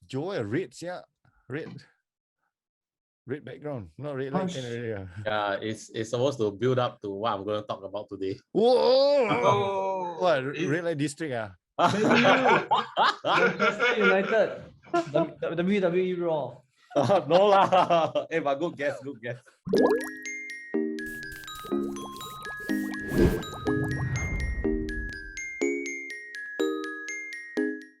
Joel red, yeah, red background, not red light area. Yeah, it's supposed to build up to what I'm going to talk about today. Whoa! What red light district? Manchester United, WWE Raw. No lah. Hey, but good guess.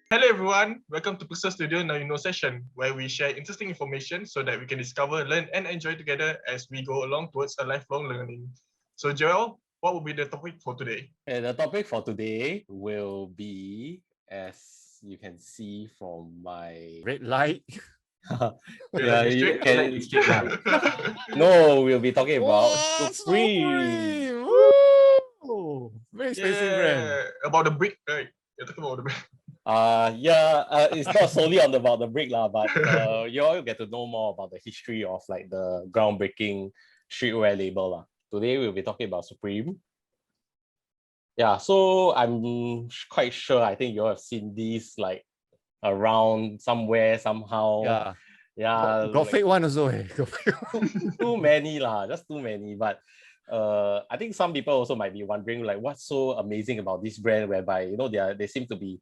Hello everyone, welcome to PixelStudio Now You Know session, where we share interesting information so that we can discover, learn and enjoy together as we go along towards a lifelong learning. So Joel, what will be the topic for today? And the topic for today will be, as you can see from my Red light. you can. No, we'll be talking about Supreme. Woo! Very expensive brand. About the brick, right? You're talking about the brick. It's not solely about the brick lah, but you all get to know more about the history of like the groundbreaking streetwear label lah. Today we'll be talking about Supreme. Yeah, so I'm quite sure I think you all have seen these like around somewhere somehow. Yeah. Got like, fake one also. too many lah, just too many. But I think some people also might be wondering like what's so amazing about this brand, whereby they seem to be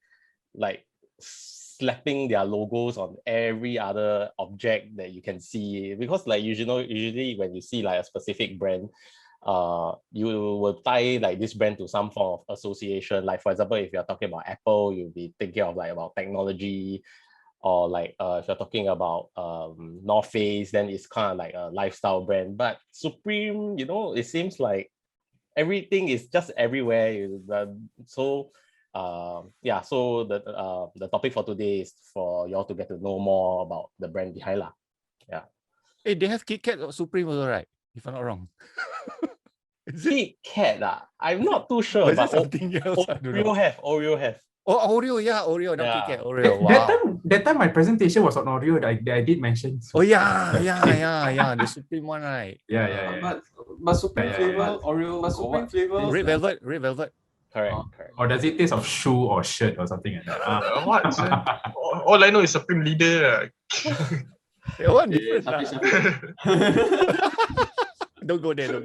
like slapping their logos on every other object that you can see, because like usually when you see like a specific brand, you will tie like this brand to some form of association. Like for example, if you're talking about Apple, you'll be thinking of like about technology, or like if you're talking about North Face, then it's kind of like a lifestyle brand. But Supreme, it seems like everything is just everywhere. So the topic for today is for y'all to get to know more about the brand behind lah. Yeah. Hey, they have Kit Kat Supreme also, right? If I'm not wrong. Kit Kat I'm not too sure. But something else? Oreo have. Oh, Oreo, yeah, Oreo, not Kit Kat, Oreo. Wow. That time my presentation was on Oreo that I did mention. So. Oh yeah, the Supreme one, right? Yeah. But Supreme flavor, Oreo, but Supreme flavor. Red velvet. Correct. Or does it taste of shoe or shirt or something like that? What? All I know is Supreme leader. One different. Don't go there.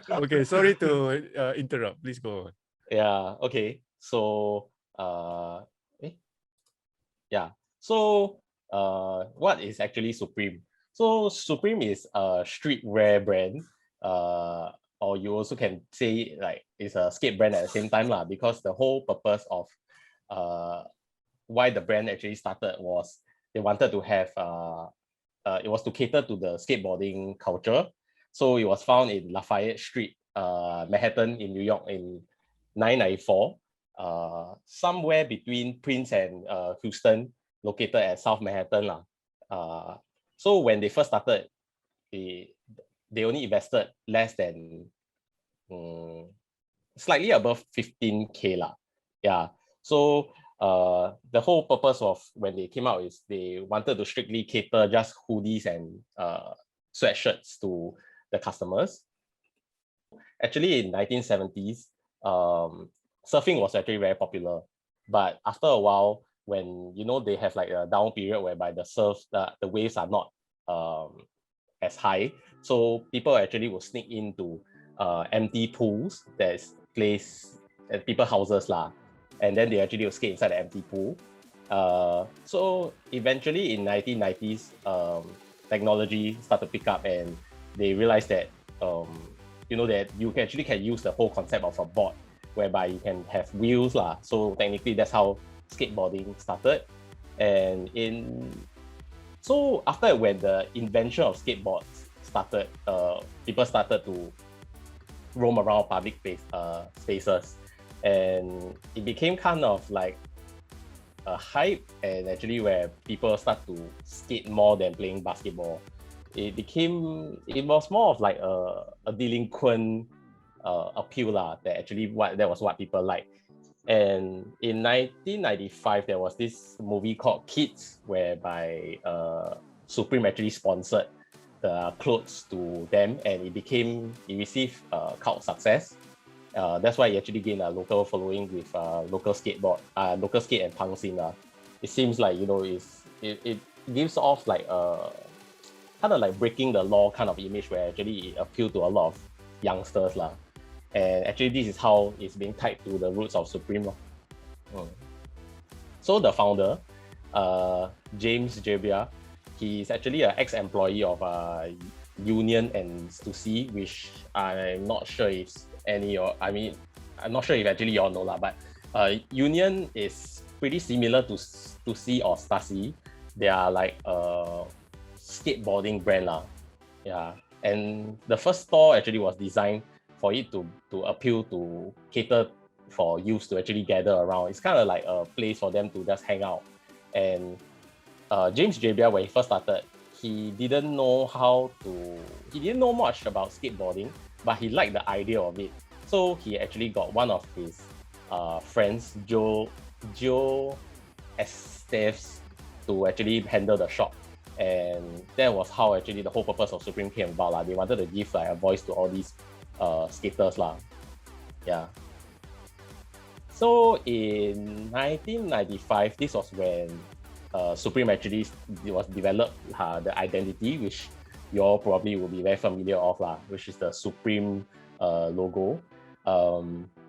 Okay, sorry to interrupt. Please go on. Yeah. Okay. So, what is actually Supreme? So Supreme is a streetwear brand. Or you also can say like it's a skate brand at the same time lah, because the whole purpose of why the brand actually started was they wanted to have it was to cater to the skateboarding culture. So it was found in Lafayette Street, Manhattan in New York in 1994, somewhere between Prince and Houston, located at South Manhattan lah. So when they first started, they only invested less than slightly above 15K lah. Yeah. So the whole purpose of when they came out is they wanted to strictly cater just hoodies and sweatshirts to the customers. Actually, in 1970s, surfing was actually very popular. But after a while, when they have like a down period whereby the waves are not as high, so people actually will sneak into empty pools that's placed at people's houses lah, and then they actually will skate inside the empty pool. So eventually in 1990s, technology started to pick up, and they realized that that you can use the whole concept of a board, whereby you can have wheels lah. So technically that's how skateboarding started. And so after when the invention of skateboards started, people started to roam around public spaces, and it became kind of like a hype, and actually where people start to skate more than playing basketball. It was more of like a delinquent appeal lah, that was what people like. And in 1995, there was this movie called Kids, whereby Supreme actually sponsored the clothes to them, and it received cult success. That's why it actually gained a local following with local skate and punk scene. It seems like it gives off like a kind of like breaking the law kind of image where actually it appeal to a lot of youngsters lah. And actually this is how it's being tied to the roots of Supreme lor. So the founder, James Jabia, he's actually an ex-employee of Union and Stussy, which I'm not sure if I'm not sure if actually you all know lah, but Union is pretty similar to Stussy or Stussy. They are like a skateboarding brand lah. Yeah, and the first store actually was designed for it to appeal to cater for youths to actually gather around. It's kind of like a place for them to just hang out. And James Jabia, when he first started, he didn't know much about skateboarding, but he liked the idea of it. So he actually got one of his friends, Joe Esteves, to actually handle the shop. And that was how actually the whole purpose of Supreme came about lah. They wanted to give like a voice to all these skaters lah. Yeah. So in 1995, this was when Supreme actually was developed the identity, which you all probably will be very familiar of lah, which is the Supreme logo.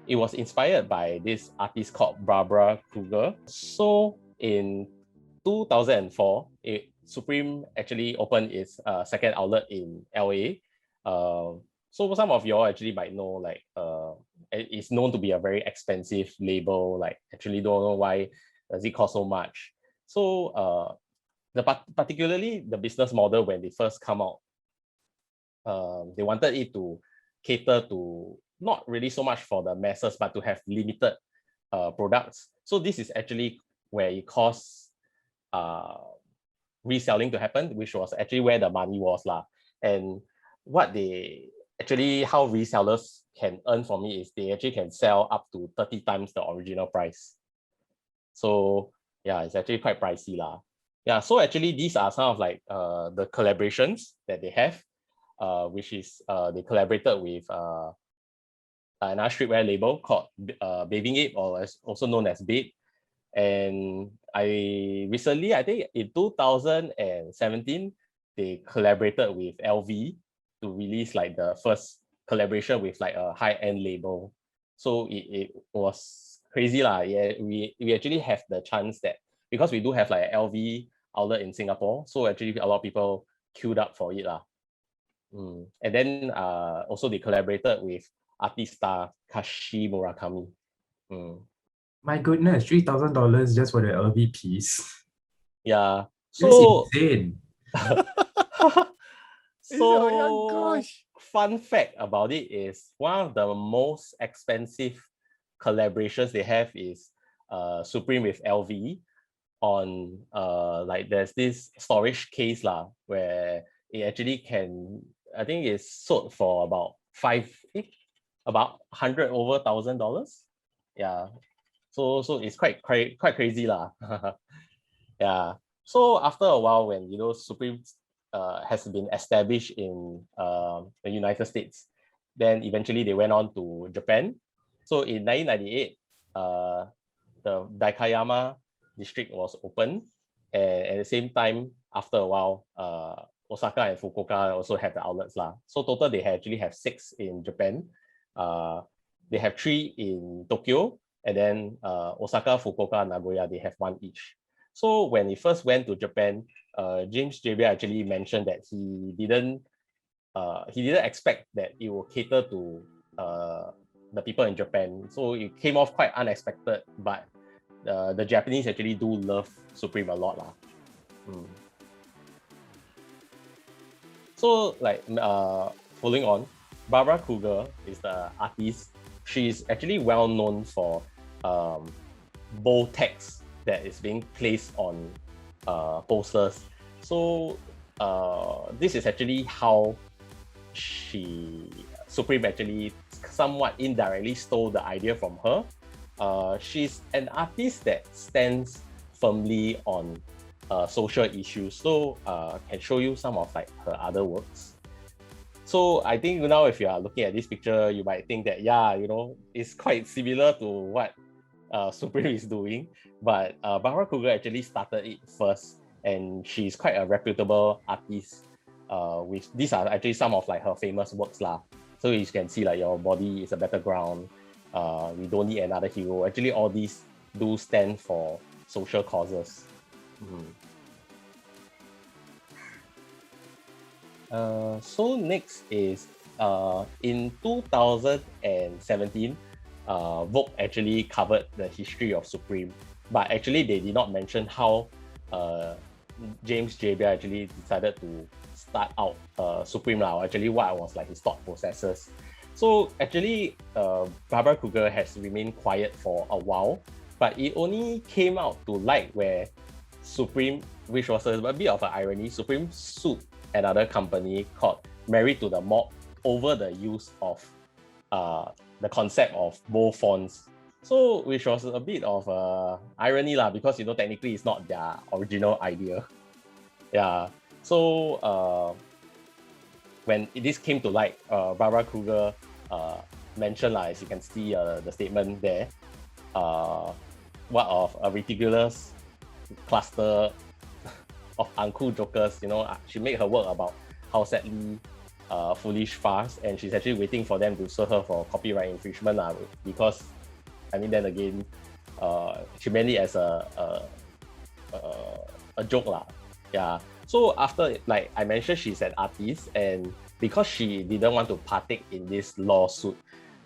It was inspired by this artist called Barbara Kruger. So in 2004, Supreme actually opened its second outlet in LA. So some of y'all actually might know, like it's known to be a very expensive label. Like actually don't know why does it cost so much. So particularly the business model when they first come out, they wanted it to cater to not really so much for the masses, but to have limited products. So this is actually where it caused reselling to happen, which was actually where the money was lah. And how resellers can earn from it is they actually can sell up to 30 times the original price. So yeah, it's actually quite pricey lah. Yeah, so actually these are some of like the collaborations that they have, which is they collaborated with another streetwear label called Bathing Ape, or also known as Babe. And I think in 2017, they collaborated with LV to release like the first collaboration with like a high-end label. So it was crazy lah. Yeah, we actually have the chance that, because we do have like an LV outlet in Singapore, so actually a lot of people queued up for it lah. And then also they collaborated with artista Kashi Murakami. My goodness, $3,000 just for the LV piece. Yeah. That's So insane. Gosh. Fun fact about it is one of the most expensive collaborations they have is Supreme with LV on like there's this storage case lah, where it actually can, I think it's sold for about $100,000. Yeah. So it's quite crazy lah. Yeah. So after a while, when Supreme has been established in the United States, then eventually they went on to Japan. So in 1998, the Daikayama district was opened, and at the same time, after a while, Osaka and Fukuoka also had the outlets lah. So total they actually have 6 in Japan. They have 3 in Tokyo, and then Osaka, Fukuoka, Nagoya, they have 1 each. So when he first went to Japan, James Jabia actually mentioned that he didn't expect that it will cater to the people in Japan. So it came off quite unexpected, but the Japanese actually do love Supreme a lot lah. So like following on, Barbara Kruger is the artist. She's actually well known for bold text that is being placed on posters. So this is actually how Supreme actually somewhat indirectly stole the idea from her. She's an artist that stands firmly on social issues. So can show you some of like her other works. So I think now if you are looking at this picture, you might think that, yeah, it's quite similar to what Supreme is doing. But Barbara Kruger actually started it first and she's quite a reputable artist. With these are actually some of like her famous works lah. So you can see like your body is a battleground. We don't need another hero. Actually, all these do stand for social causes. So next is in 2017, Vogue actually covered the history of Supreme, but actually they did not mention how James JBL actually decided to start out Supreme now. Actually, what was like his thought processes. So actually, Barbara Kruger has remained quiet for a while, but it only came out to light where Supreme, which was a bit of an irony, Supreme sued another company called Married to the Mob over the use of the concept of both fonts. So, which was a bit of irony lah, because technically it's not their original idea. Yeah. So when this came to light, Barbara Kruger mentioned, as you can see the statement there, what of a ridiculous cluster of uncool jokers. She made her work about how sadly foolish farce, and she's actually waiting for them to sue her for copyright infringement because then again, she meant it as a joke lah. Yeah. So after, like I mentioned, she's an artist, and because she didn't want to partake in this lawsuit,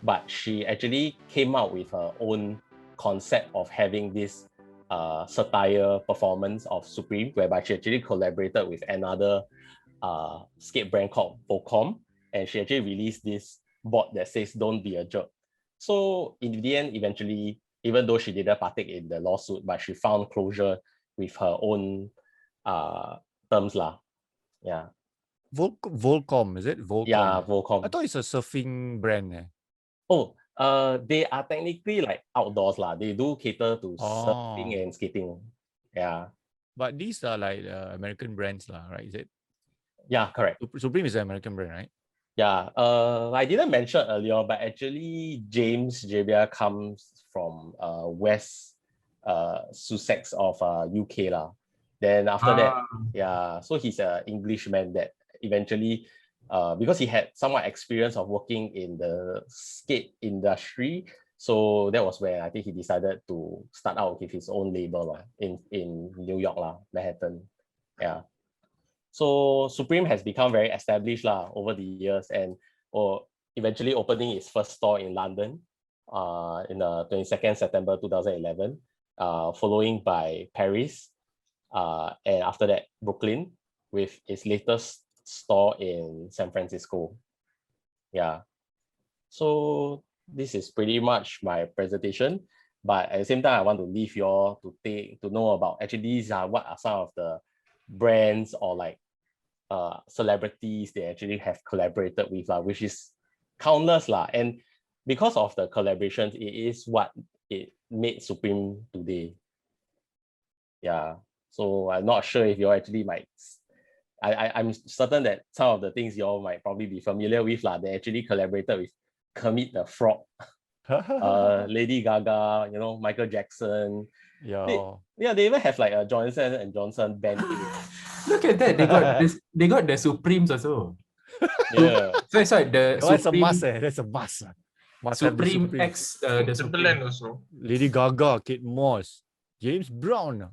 but she actually came out with her own concept of having this satire performance of Supreme, whereby she actually collaborated with another skate brand called Volcom, and she actually released this board that says "Don't be a jerk." So in the end, eventually, even though she didn't partake in the lawsuit, but she found closure with her own terms lah. Yeah. Volcom, is it? Volcom. Yeah, Volcom. I thought it's a surfing brand. Oh, they are technically like outdoors lah. They do cater to surfing and skating. Yeah. But these are like American brands lah, right? Is it? Yeah, correct. Supreme is an American brand, right? Yeah. I didn't mention earlier, but actually James JBL comes from West Sussex of UK lah. Then after that, yeah, so he's an Englishman that eventually, because he had somewhat experience of working in the skate industry, so that was where I think he decided to start out with his own label in New York lah, Manhattan. Yeah. So Supreme has become very established over the years, and eventually opening its first store in London in 22nd September 2011, following by Paris, and after that Brooklyn, with its latest store in San Francisco. Yeah. So this is pretty much my presentation, but at the same time I want to leave you all to know about actually these are what are some of the brands or like celebrities they actually have collaborated with, which is countless lah. And because of the collaborations, it is what it made Supreme today. Yeah. So I'm not sure if you all actually might. I'm certain that some of the things you all might probably be familiar with lah. They actually collaborated with Kermit the Frog, Lady Gaga, Michael Jackson. Yeah. They even have like a Johnson and Johnson band. Look at that. They got the Supremes also. Yeah. So it's like the That's Supreme, a must. That's a must. Must have the Supreme Supreme. X the Timberland Supreme. also. Lady Gaga, Kate Moss, James Brown,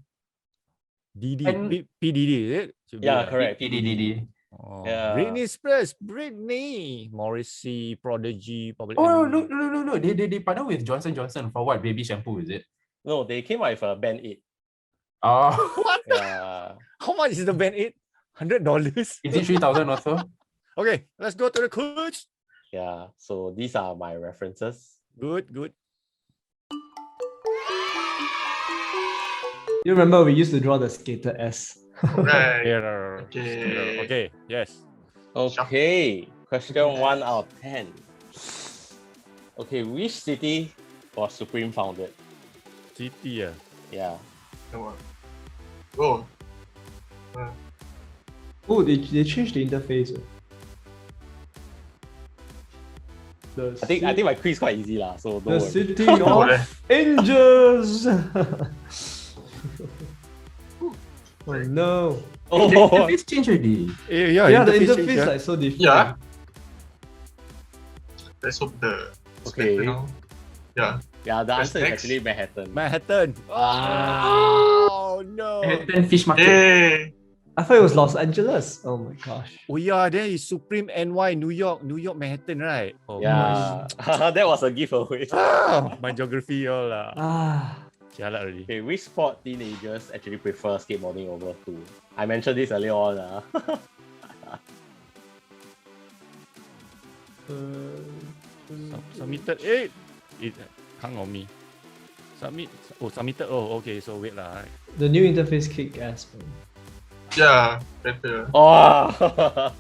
Didi, And- P Diddy, is it? Should be Yeah, like- correct. DDD. Oh. Yeah. Britney Spears, Britney, Morrissey, Prodigy, Public Oh Enemy. no. They partner with Johnson Johnson for what? Baby shampoo, is it? No, they came out with a Band Aid. Oh, What? Yeah. How much is the Band Aid? $100? is it 3,000 also? Okay, let's go to the quiz. Yeah. So these are my references. Good. You remember we used to draw the skater S. Right. Here. Okay. Okay, yes. Okay. Question 1 out of 10. Okay, which city was Supreme founded? City, Yeah. Oh. Oh, they changed the interface. I think my quiz quite easy lah. So The don't worry. city of angels. Oh no. The Oh, interface changed already. Yeah, the change, interface like so different. Yeah. Let's hope the Okay. now. Yeah. yeah, the What's answer is next? actually Manhattan. Manhattan. Oh no. Manhattan Fish Market. Hey. I thought it was Los Angeles. Oh my gosh. Oh yeah, there is Supreme NY New York Manhattan, right? Oh Yeah, that was a giveaway. gosh. My geography all lah. Ah. Jalan already. Okay, which sport teenagers actually prefer skateboarding over to? I mentioned this earlier on. Submitted. It hung on me. Submitted. Oh, okay. So wait lah. The new interface kick ass, man. Yeah. Better. Oh,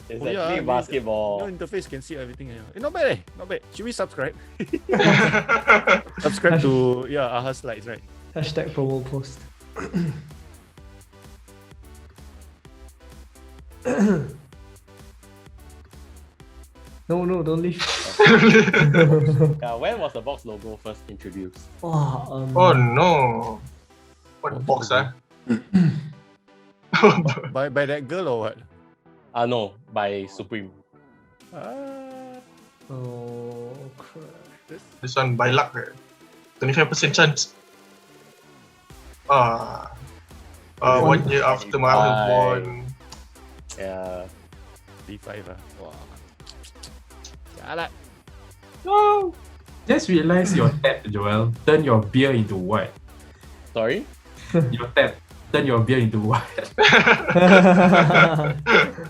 it's Oh, yeah, actually I mean, basketball. No interface can see everything. Not bad. Not bad. Should we subscribe? Subscribe to AHA slides, right? Hashtag promo post. No, don't leave. When was the box logo first introduced? Oh no. What box, ah? by that girl or what? No, by Supreme. Oh crap. This one by luck. 25% chance. 1 year after my was born. Yeah. D5 ah. Wow. Jalan. No. Just realize your tap, Joel. Turn your beer into what? Sorry? Your tap. Turn your beer into what?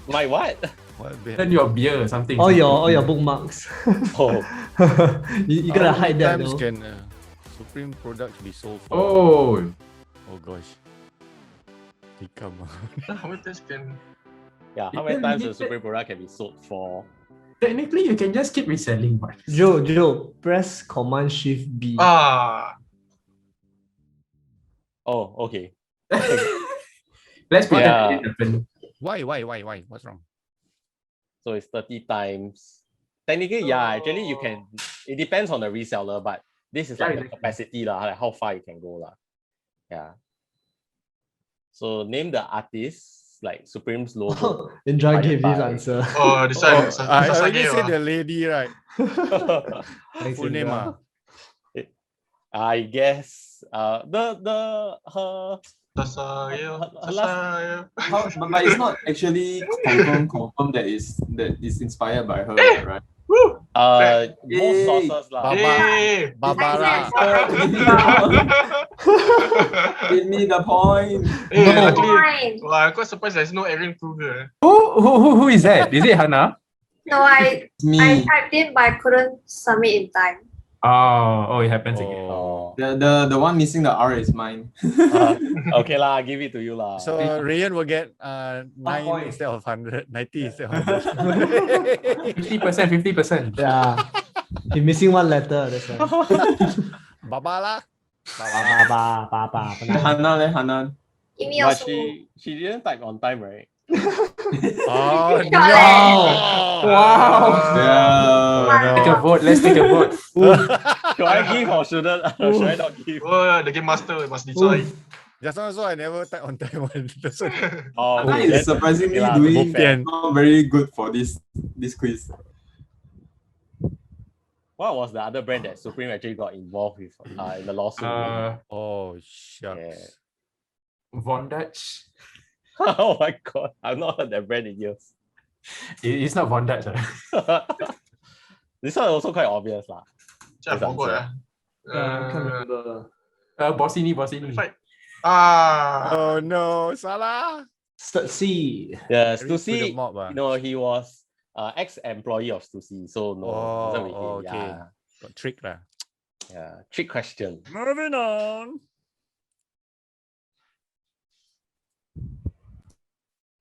My what? What bad? Turn your beer or something. all your bookmarks. Oh. you gotta How hide many that times though. can Supreme products be sold for? Oh. Oh gosh. They come out. How many times can... Yeah, how many times the Supreme product can be sold for? Technically, you can just keep reselling one. Joe, press Command Shift B. Oh, okay. Let's pretend Yeah. it didn't happen. Why? What's wrong? So it's 30 times. Technically, yeah, actually you can, it depends on the reseller, but this is like the capacity, like how far you can go. Yeah. So name the artist, like Supreme's logo. Indra gave his Bye. answer. Oh, this one. I already said the lady, right? Thanks, Full name Indra. I guess her But it's not actually confirm that is inspired by her, right? Woo! most sources lah. Hey! Barbara. Give me the point. Hey, No. luckily, wow, I'm quite surprised there's no Aaron Kruger. Who is that? Is it Hannah? No, I It's me. typed in but I couldn't submit in time. Oh, it happens again. Oh. The one missing the R is mine. Okay lah, give it to you lah. So Rayan will get 9 point. instead of 100, 90 instead of 100. 50%. Yeah. He's missing one letter, that's why. Barbara. Hannah. Give me But also. she didn't type on time, right? Oh Got no! Wow. Yeah. Take a vote. Let's take a vote. Should I give or should I not give? Oh, the game master must decide. Just now also I never type on time one. That's why. Oh, Hannah is surprisingly okay lah, doing both fair. not very good for this quiz. What was the other brand that Supreme actually got involved with in the lawsuit? Oh shucks. Yeah. Von Dutch. Oh my god, I've not heard that brand in years. It's not Von Dutch. This one also quite obvious lah. I forgot. I can't remember. Bossini. Fight. Ah. Oh no, salah. C. Yeah, Very to the Stussy, mob, ah. he was ex-employee of Stussy, so no, wasn't with him. okay. Got trick lah. Yeah. Trick question. Moving on.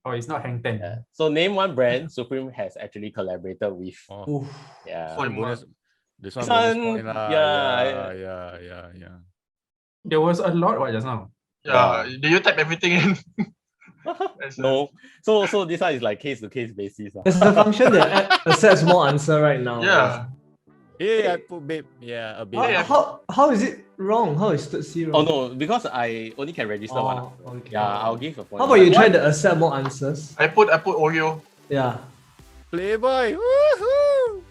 Oh, it's not Hang Ten. Yeah. So name one brand Supreme has actually collaborated with. Oh, Yeah. Oh, bonus. This one This one, bonus point lah. yeah. Yeah. There was a lot just now. Yeah. Do you type everything in? No. So this one is like case to case basis. There's a function that accepts more answer right now. Yeah. Yeah, I put babe. Yeah, a babe. Yeah. How is it wrong? How is stood C Oh wrong? no, because I only can register one. Oh, okay. Yeah, I'll give a point. How about you But try what- to accept more answers? I put Oreo. Yeah. Playboy. Woohoo!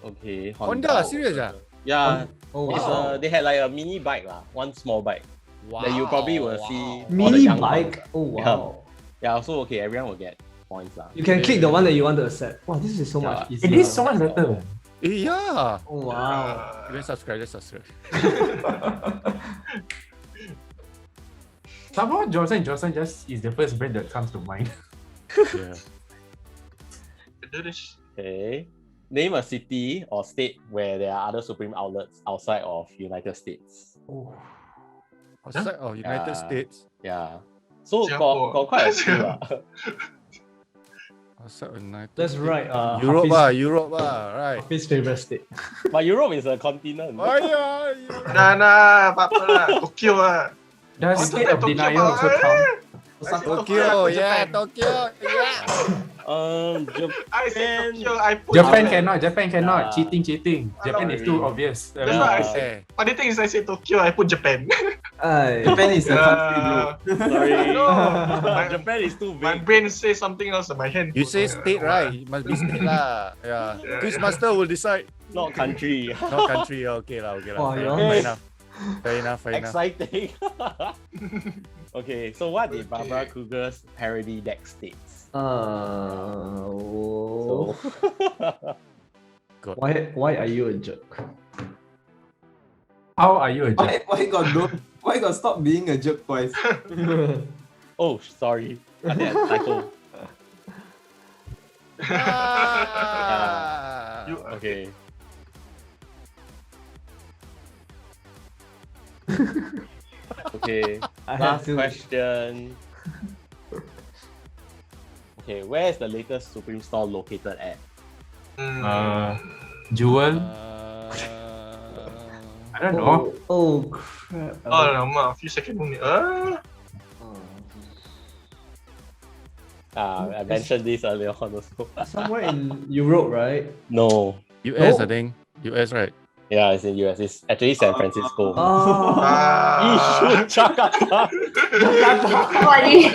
Okay. Honda, serious ah? Yeah. Oh It's wow. they had like a mini bike lah, one small bike that you probably will see all the Mini young bike. ones. Oh wow. Yeah, so okay, everyone will get points lah. You can click the one that you want to accept. Wow, this is so much easier. It is so much better. Yeah. Oh wow. Let's subscribe. Let's subscribe. Somehow Johnson just is the first brand that comes to mind. Yeah. Do this. Okay. Name a city or state where there are other Supreme outlets outside of United States. Oh. Outside of United Yeah. States. Yeah. So Singapore. got quite a few lah. Outside of United That's States. right. Europe Hafiz- Europe right. His favorite state. But Europe is a continent. Oh yeah. Europe. Nah, apa lah. Tokyo lah. Does What's state that of Tokyo denial about? also count? Tokyo, yeah, Japan. Tokyo, yeah. I said Japan. Tokyo. I put Japan cannot. Yeah. Cheating. Japan is too obvious. That's why I Yeah. said. Eh, But the thing is, I said Tokyo. I put Japan. Japan is a country, bro. Sorry. No, my, Japan is too my big. brain says something else in my hand. you say state, right? It must be state lah. Yeah. Yeah. Quizmaster will decide. Not country. Not country. Okay lah. Okay lah. Wow, Fair you're- fair enough. Fair enough. Fair enough. Exciting. Okay, so what did Barbara Kruger's parody deck states? Oh. So, God. Why are you a jerk? How are you a jerk? Why got stop being a jerk twice? oh, sorry. I think I typo. Ah. You- Okay. Okay, I had last to. question. Okay, where is the latest Supreme store located at? Jewel? I don't know. Oh crap. Oh, lama. A few seconds only. I mentioned this earlier on also. Somewhere in Europe, right? No. US, No. I think. US, right? Yeah, it's in US. It's actually San Francisco. Oh. Yishun, Jakarta. Funny.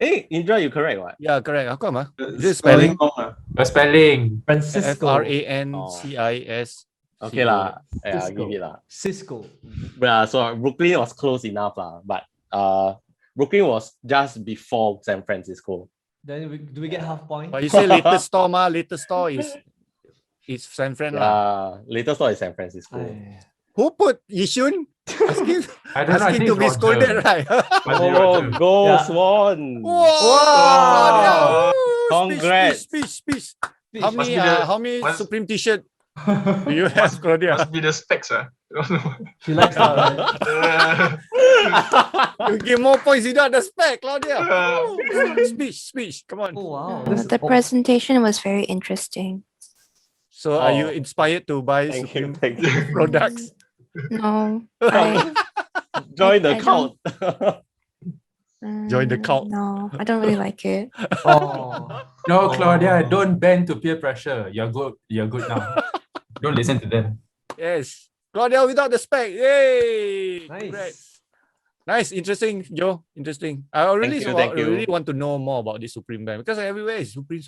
Hey, Indra, you correct what? Yeah, correct. How come? Is it spelling? wrong, ah. The spelling. Francisco. FRANCIS. Okay lah. Yeah, I'll give it lah. Cisco. So Brooklyn was close enough lah, but Brooklyn was just before San Francisco. Then do we get half point? But you say latest store, ma. Latest store is San Fran lah. Latest store is San Francisco. Ay. Who put Yishun? Asking, I don't know. I asking think to be it's scolded, Roger. right? Oh, go Yeah. Swan! Wow! Congrats. Speech. How Must many be the- how many must- Supreme T-shirt do you have, Claudia? Must be the specs, ah. She likes that, right? You give more points without the spec, Claudia. Uh, Speech. Come on. Oh wow. The presentation was very interesting. So are you Oh. inspired to buy Thank you, Supreme thank you. products? No, I, Join the I cult. Join the cult. No, I don't really like it. Oh. No, Claudia, don't bend to peer pressure. You're good. You're good now. Don't listen to them. Yes. Claudia without the spec. Yay! Nice. Congrats. Nice, interesting, Joe. Interesting. I really, Thank you. really want to know more about this Supreme band because everywhere is Supreme.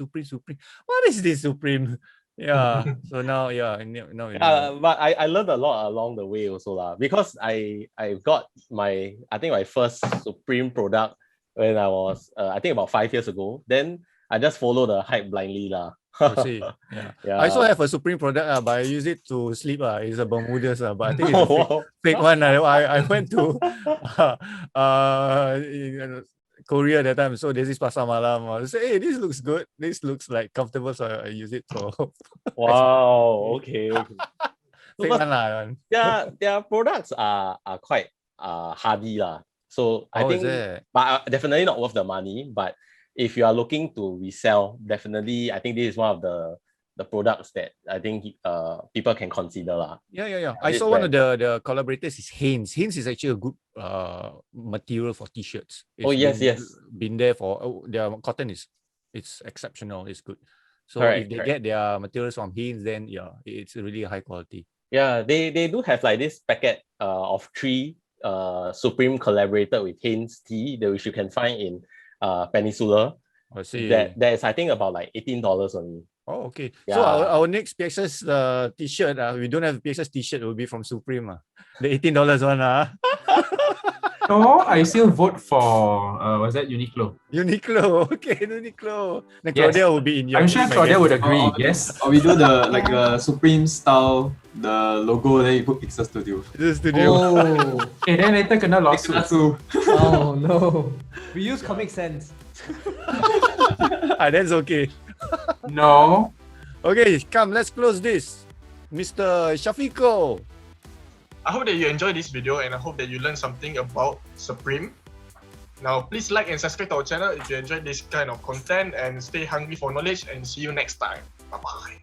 What is this Supreme? Yeah. So now, yeah, now you know. But I learned a lot along the way also lah, because I got my first Supreme product when I was I think about 5 years ago. Then I just follow the hype blindly lah. I see. Yeah. Yeah. I also have a Supreme product, but I use it to sleep. It's a Bermudas, but I think it's a Wow. fake one. I went to in Korea that time. So there's this pasar malam. I say, hey, this looks good. This looks like comfortable. So I use it. So Wow. Okay. fake one lah. Their products are quite hardy lah. So I Oh, think, is it? but definitely not worth the money. But if you are looking to resell, definitely I think this is one of the products that I think people can consider lah. Yeah. I This saw one of brand. the collaborators is Hanes. Hanes is actually a good material for t-shirts. Oh, yes, yes. Been there for their cotton it's exceptional. It's good. So Correct, if they correct. get their materials from Hinge, then yeah, it's really high quality. Yeah, they do have like this packet of 3 Supreme collaborated with Hinge tea which you can find in Peninsula. I see. That is I think about like $18 only. Oh, okay. So Yeah. our next PXS t-shirt, we don't have PXS t-shirt, it will be from Supreme. The $18 one. No, I still vote for was that Uniqlo? Uniqlo. Okay, Uniqlo. Then Yes. Claudia will be in your I'm sure team, I Claudia guess. would agree. Yes. Or we do the like the Supreme style, the logo, then you put PixelStudio. PixelStudio. Oh, Okay, then later kena lawsuit. oh no. We use Comic Sans. That's okay. No. Okay, come, let's close this. Mr. Shafiqo. I hope that you enjoyed this video and I hope that you learned something about Supreme. Now, please like and subscribe to our channel if you enjoyed this kind of content and stay hungry for knowledge and see you next time. Bye-bye.